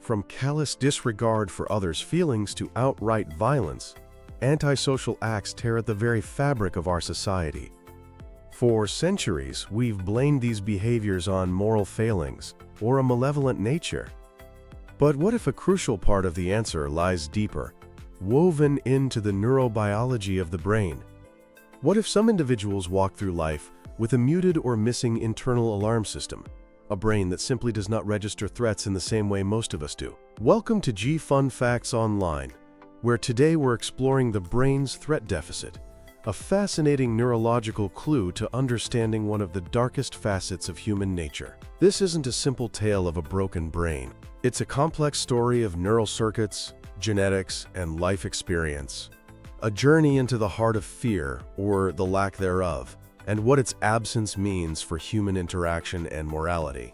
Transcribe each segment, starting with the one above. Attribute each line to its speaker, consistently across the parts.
Speaker 1: From callous disregard for others' feelings to outright violence, antisocial acts tear at the very fabric of our society. For centuries, we've blamed these behaviors on moral failings or a malevolent nature. But what if a crucial part of the answer lies deeper, woven into the neurobiology of the brain? What if some individuals walk through life with a muted or missing internal alarm system, a brain that simply does not register threats in the same way most of us do? Welcome to G Fun Facts Online, where today we're exploring the brain's threat deficit, a fascinating neurological clue to understanding one of the darkest facets of human nature. This isn't a simple tale of a broken brain. It's a complex story of neural circuits, genetics, and life experience. A journey into the heart of fear, or the lack thereof, and what its absence means for human interaction and morality.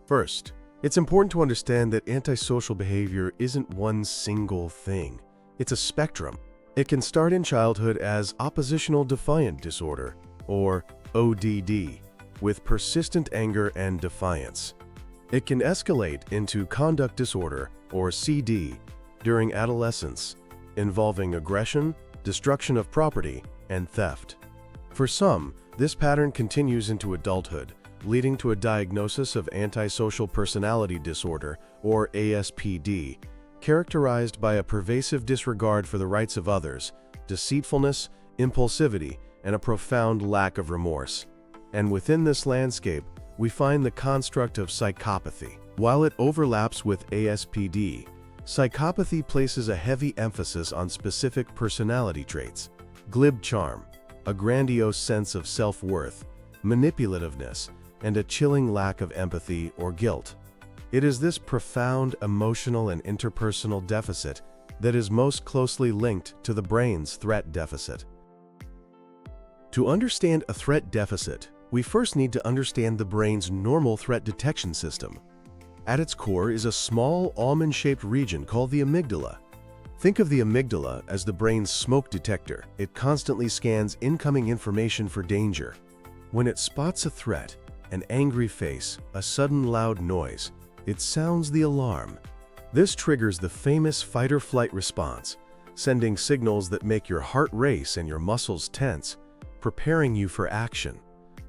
Speaker 1: First, it's important to understand that antisocial behavior isn't one single thing. It's a spectrum. It can start in childhood as oppositional defiant disorder, or ODD, with persistent anger and defiance. It can escalate into conduct disorder, or CD, during adolescence, involving aggression, destruction of property, and theft. For some, this pattern continues into adulthood, leading to a diagnosis of antisocial personality disorder, or ASPD, characterized by a pervasive disregard for the rights of others, deceitfulness, impulsivity, and a profound lack of remorse. And within this landscape, we find the construct of psychopathy. While it overlaps with ASPD, psychopathy places a heavy emphasis on specific personality traits: glib charm, a grandiose sense of self-worth, manipulativeness, and a chilling lack of empathy or guilt. It is this profound emotional and interpersonal deficit that is most closely linked to the brain's threat deficit. To understand a threat deficit, we first need to understand the brain's normal threat detection system. At its core is a small almond-shaped region called the amygdala. Think of the amygdala as the brain's smoke detector. It constantly scans incoming information for danger. When it spots a threat, an angry face, a sudden loud noise, it sounds the alarm. This triggers the famous fight-or-flight response, sending signals that make your heart race and your muscles tense, preparing you for action.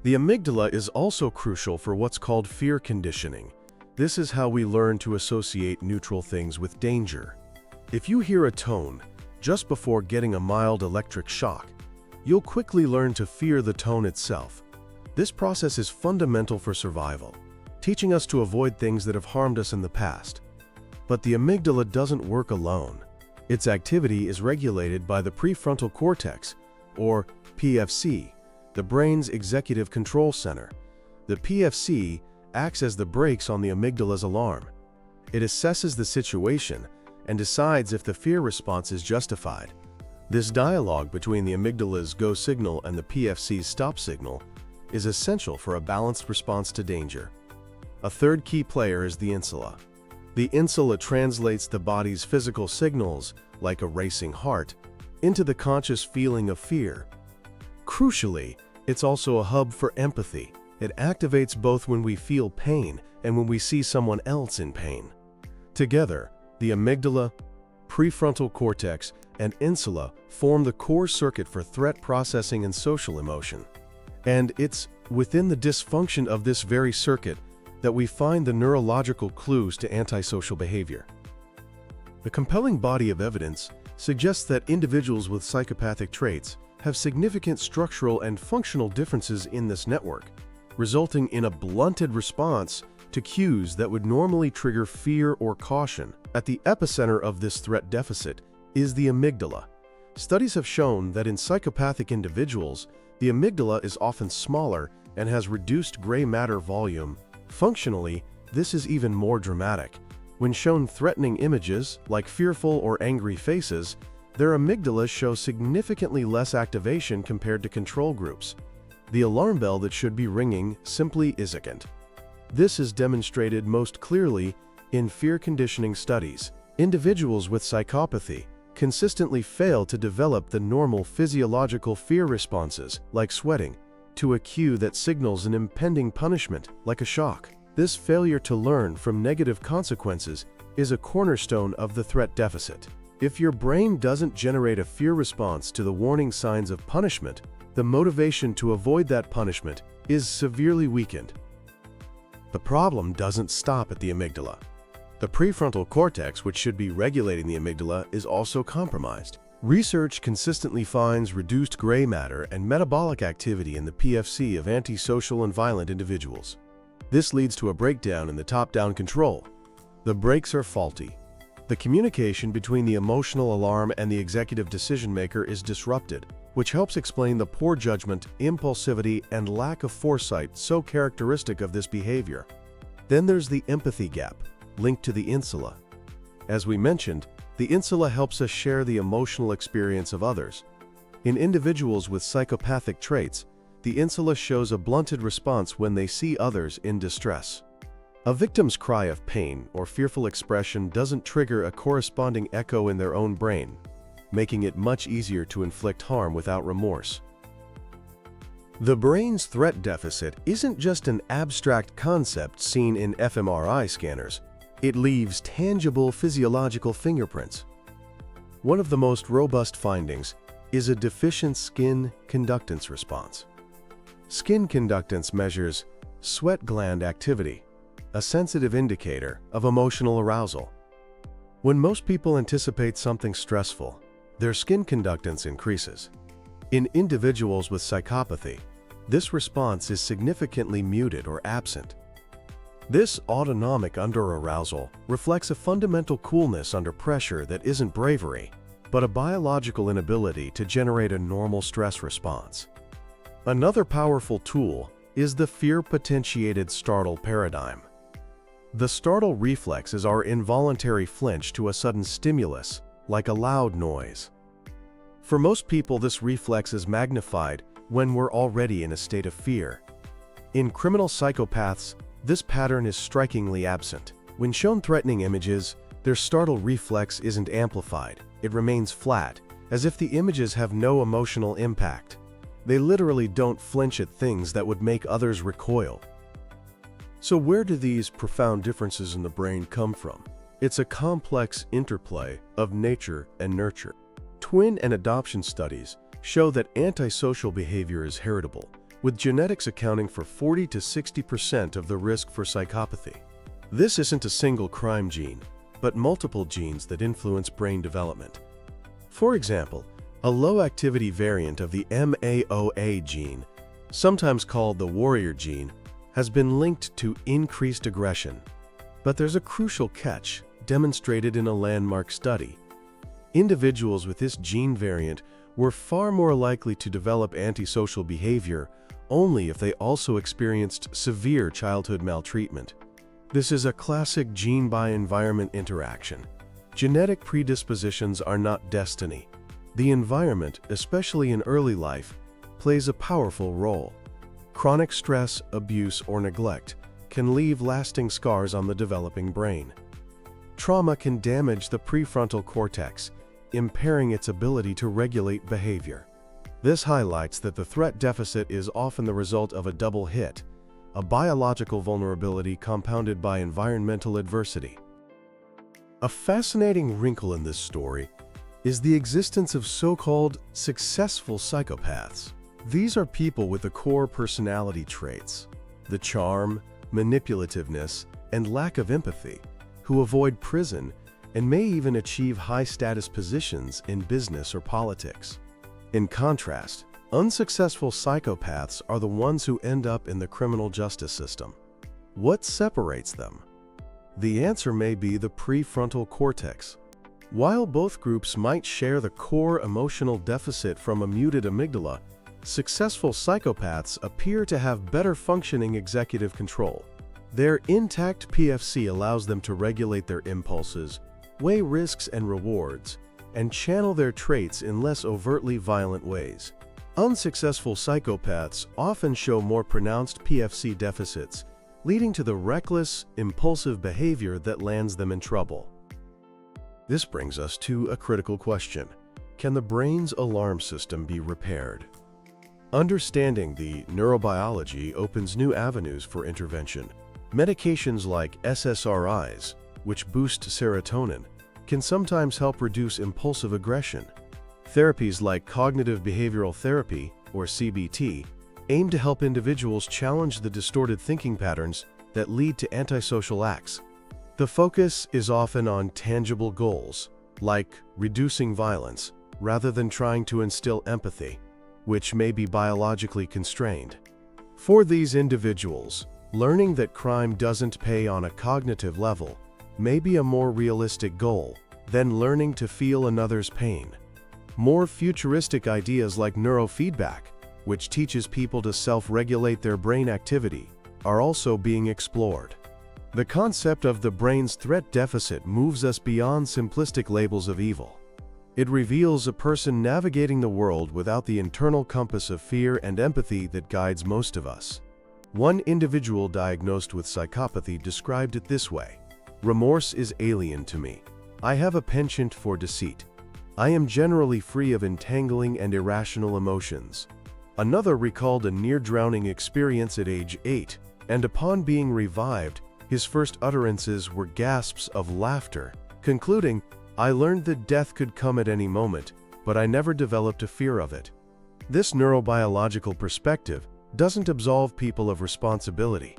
Speaker 1: The amygdala is also crucial for what's called fear conditioning. This is how we learn to associate neutral things with danger. If you hear a tone just before getting a mild electric shock, you'll quickly learn to fear the tone itself. This process is fundamental for survival, teaching us to avoid things that have harmed us in the past. But the amygdala doesn't work alone. Its activity is regulated by the prefrontal cortex, or PFC, the brain's executive control center. The PFC acts as the brakes on the amygdala's alarm. It assesses the situation and decides if the fear response is justified. This dialogue between the amygdala's go signal and the PFC's stop signal is essential for a balanced response to danger. A third key player is the insula. The insula translates the body's physical signals, like a racing heart, into the conscious feeling of fear. Crucially, it's also a hub for empathy. It activates both when we feel pain and when we see someone else in pain. Together, the amygdala, prefrontal cortex, and insula form the core circuit for threat processing and social emotion. And it's within the dysfunction of this very circuit that we find the neurological clues to antisocial behavior. The compelling body of evidence suggests that individuals with psychopathic traits have significant structural and functional differences in this network, resulting in a blunted response to cues that would normally trigger fear or caution. At the epicenter of this threat deficit is the amygdala. Studies have shown that in psychopathic individuals, the amygdala is often smaller and has reduced gray matter volume. Functionally, this is even more dramatic. When shown threatening images, like fearful or angry faces, their amygdalas show significantly less activation compared to control groups. The alarm bell that should be ringing simply isn't. This is demonstrated most clearly in fear conditioning studies. Individuals with psychopathy consistently fail to develop the normal physiological fear responses, like sweating, to a cue that signals an impending punishment, like a shock. This failure to learn from negative consequences is a cornerstone of the threat deficit. If your brain doesn't generate a fear response to the warning signs of punishment, the motivation to avoid that punishment is severely weakened. The problem doesn't stop at the amygdala. The prefrontal cortex, which should be regulating the amygdala, is also compromised. Research consistently finds reduced gray matter and metabolic activity in the PFC of antisocial and violent individuals. This leads to a breakdown in the top-down control. The brakes are faulty. The communication between the emotional alarm and the executive decision-maker is disrupted, which helps explain the poor judgment, impulsivity, and lack of foresight so characteristic of this behavior. Then there's the empathy gap, linked to the insula. As we mentioned, the insula helps us share the emotional experience of others. In individuals with psychopathic traits, the insula shows a blunted response when they see others in distress. A victim's cry of pain or fearful expression doesn't trigger a corresponding echo in their own brain, making it much easier to inflict harm without remorse. The brain's threat deficit isn't just an abstract concept seen in fMRI scanners. It leaves tangible physiological fingerprints. One of the most robust findings is a deficient skin conductance response. Skin conductance measures sweat gland activity, a sensitive indicator of emotional arousal. When most people anticipate something stressful, their skin conductance increases. In individuals with psychopathy, this response is significantly muted or absent. This autonomic underarousal reflects a fundamental coolness under pressure that isn't bravery, but a biological inability to generate a normal stress response. Another powerful tool is the fear-potentiated startle paradigm. The startle reflex is our involuntary flinch to a sudden stimulus, like a loud noise. For most people, this reflex is magnified when we're already in a state of fear. In criminal psychopaths, this pattern is strikingly absent. When shown threatening images, their startle reflex isn't amplified. It remains flat, as if the images have no emotional impact. They literally don't flinch at things that would make others recoil. So where do these profound differences in the brain come from? It's a complex interplay of nature and nurture. Twin and adoption studies show that antisocial behavior is heritable, with genetics accounting for 40 to 60% of the risk for psychopathy. This isn't a single crime gene, but multiple genes that influence brain development. For example, a low-activity variant of the MAOA gene, sometimes called the warrior gene, has been linked to increased aggression. But there's a crucial catch, demonstrated in a landmark study. Individuals with this gene variant were far more likely to develop antisocial behavior only if they also experienced severe childhood maltreatment. This is a classic gene-by-environment interaction. Genetic predispositions are not destiny. The environment, especially in early life, plays a powerful role. Chronic stress, abuse, or neglect can leave lasting scars on the developing brain. Trauma can damage the prefrontal cortex, impairing its ability to regulate behavior. This highlights that the threat deficit is often the result of a double hit, a biological vulnerability compounded by environmental adversity. A fascinating wrinkle in this story is the existence of so-called successful psychopaths. These are people with the core personality traits, the charm, manipulativeness, and lack of empathy, who avoid prison and may even achieve high-status positions in business or politics. In contrast, unsuccessful psychopaths are the ones who end up in the criminal justice system. What separates them? The answer may be the prefrontal cortex. While both groups might share the core emotional deficit from a muted amygdala, successful psychopaths appear to have better functioning executive control. Their intact PFC allows them to regulate their impulses, weigh risks and rewards, and channel their traits in less overtly violent ways. Unsuccessful psychopaths often show more pronounced PFC deficits, leading to the reckless, impulsive behavior that lands them in trouble. This brings us to a critical question. Can the brain's alarm system be repaired? Understanding the neurobiology opens new avenues for intervention. Medications like SSRIs, which boost serotonin, can sometimes help reduce impulsive aggression. Therapies like cognitive behavioral therapy, or CBT, aim to help individuals challenge the distorted thinking patterns that lead to antisocial acts. The focus is often on tangible goals, like reducing violence, rather than trying to instill empathy, which may be biologically constrained. For these individuals, learning that crime doesn't pay on a cognitive level may be a more realistic goal than learning to feel another's pain. More futuristic ideas like neurofeedback, which teaches people to self-regulate their brain activity, are also being explored. The concept of the brain's threat deficit moves us beyond simplistic labels of evil. It reveals a person navigating the world without the internal compass of fear and empathy that guides most of us. One individual diagnosed with psychopathy described it this way: "Remorse is alien to me. I have a penchant for deceit. I am generally free of entangling and irrational emotions." Another recalled a near-drowning experience at age 8, and upon being revived, his first utterances were gasps of laughter, concluding, "I learned that death could come at any moment, but I never developed a fear of it." This neurobiological perspective doesn't absolve people of responsibility.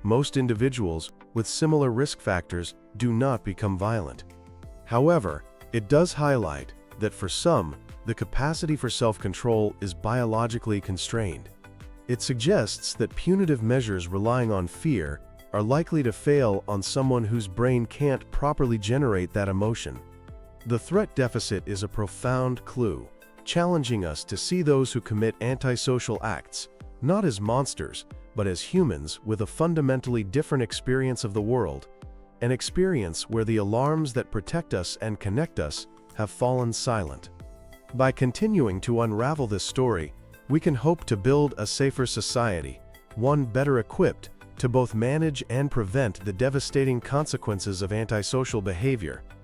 Speaker 1: Most individuals with similar risk factors do not become violent. However, it does highlight that for some, the capacity for self-control is biologically constrained. It suggests that punitive measures relying on fear are likely to fail on someone whose brain can't properly generate that emotion. The threat deficit is a profound clue, challenging us to see those who commit antisocial acts not as monsters, but as humans with a fundamentally different experience of the world, an experience where the alarms that protect us and connect us have fallen silent. By continuing to unravel this story, we can hope to build a safer society, one better equipped to both manage and prevent the devastating consequences of antisocial behavior.